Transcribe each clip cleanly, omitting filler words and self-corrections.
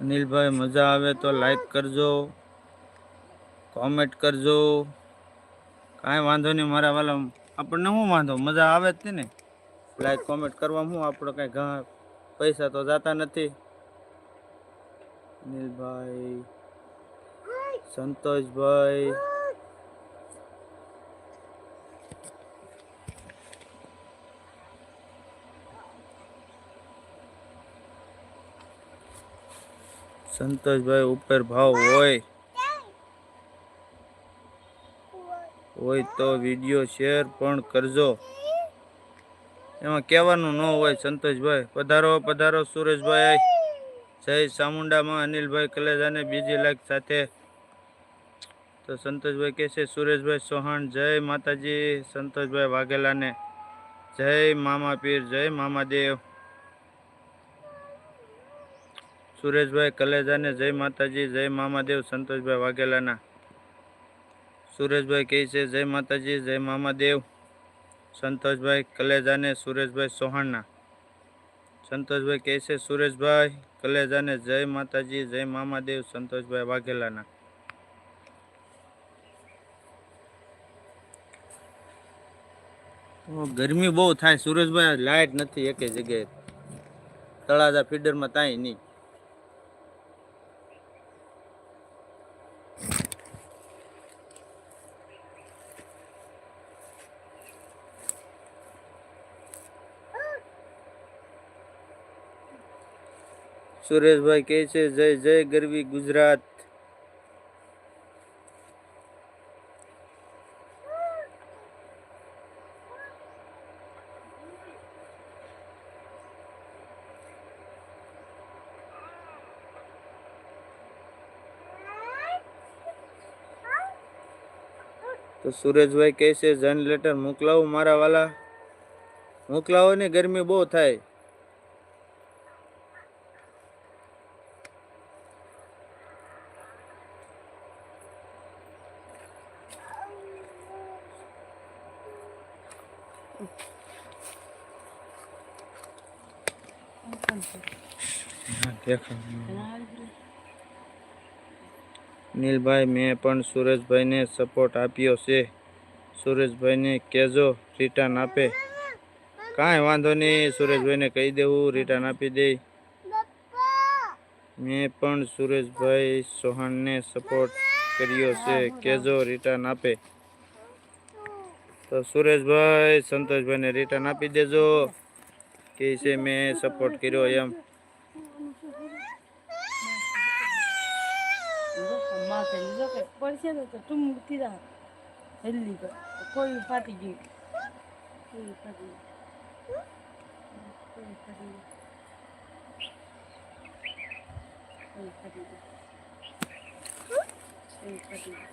અનિલભાઈ મજા આવે તો લાઈક કરજો, કોમેન્ટ કરજો. કાંઈ વાંધો નહીં મારા વાલા, આપણને શું વાંધો, મજા આવે જ ને. લાઈક કોમેન્ટ કરવામાં શું આપણે કાંઈ ઘણા પૈસા તો જતા નથી. અનિલભાઈ, સંતોષભાઈ, સંતોષભાઈ ઉપર ભાવ હોય તો વિડીયો શેર પણ કરજો. એમાં કહેવાનું ન હોય સંતોષભાઈ. પધારો પધારો સુરેશભાઈ. જય ચામુંડામાં અનિલભાઈ કલેજાને બીજી લાઈક સાથે. તો સંતોષભાઈ કહે છે સુરેશભાઈ ચૌહાણ જય માતાજી. સંતોષભાઈ વાઘેલાને જય મામા પીર, જય મામાદેવ. સુરેશભાઈ કલેજાને જય માતાજી, જય મામાદેવ. સંતોષભાઈ વાઘેલાના. સુરેશભાઈ કહે છે જય માતાજી, જય મામાદેવ. સંતોષભાઈ કલેજાને સુરેશભાઈ ચૌહાણના. સંતોષભાઈ કહે છે સુરેશભાઈ કલેજાને જય માતાજી, જય મામાદેવ. સંતોષભાઈ વાઘેલાના. ગરમી બહુ થાય સુરેશભાઈ, લાઈટ નથી એક જગ્યાએ. તળાજા ફીડરમાં તાય નહીં. સુરેશભાઈ કહે છે જય જય ગરવી ગુજરાત. તો સુરેશભાઈ કહે છે જનરેટર મોકલાવું મારા વાલા. મોકલાવો ને, ગરમી બહુ થાય. નીલભાઈ મેં પણ સુરેશભાઈને સપોર્ટ આપ્યો છે. સુરેશભાઈને કહેજો રિટર્ન આપે. કાંઈ વાંધો નહીં, સુરેશભાઈને કહી દેવું રિટર્ન આપી દે. મેં પણ સુરેશભાઈ ચૌહાણને સપોર્ટ કર્યો છે, કહેજો રિટર્ન આપે. તો સુરેશભાઈ સંતોષભાઈને રિટર્ન આપી દેજો. કે છે મેં સપોર્ટ કર્યો એમ. પડશે તો તું મૂકી દા જલ્દી કર. કોઈ ફાટી ગયું, કોઈ ફાટી ગયું, કોઈ ફાટી ગયું, કોઈ ફાટી ગયું, કોઈ ફાટી ગયું, કોઈ ફાટી ગયું.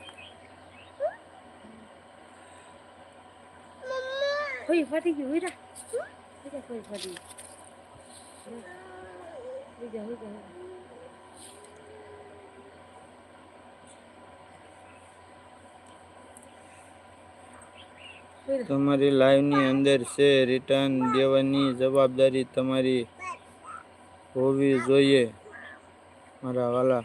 હોય કોઈ ફાટી ગયું. હોય જા. તમારી લાઈવની અંદર છે, રિટર્ન દેવાની જવાબદારી તમારી હોવી જોઈએ મારા વાલા.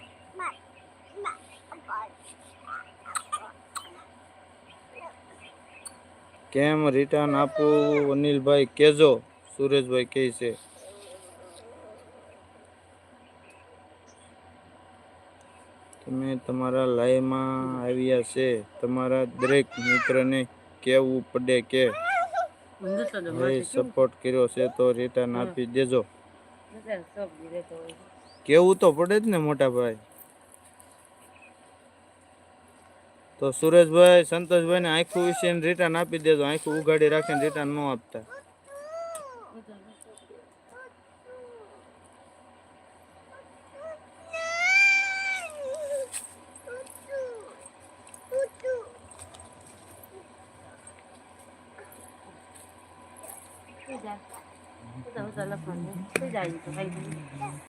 કેમ રિટર્ન આપવું અનિલભાઈ કહેજો, સુરેશભાઈ કહે છે. તમે તમારા લાઈવમાં આવ્યા છે, તમારા દરેક મિત્રને કહેવું પડે કે સપોર્ટ કર્યો છે તો રિટર્ન આપી દેજો. કેવું તો પડે જ ને મોટા ભાઈ. તો સુરેશભાઈ સંતોષભાઈ ને આખું વિશે રિટર્ન આપી દેજો. આખું ઉગાડી રાખીને રિટર્ન ન આપતા. Bây giờ lật phần. Bây giờ thì phải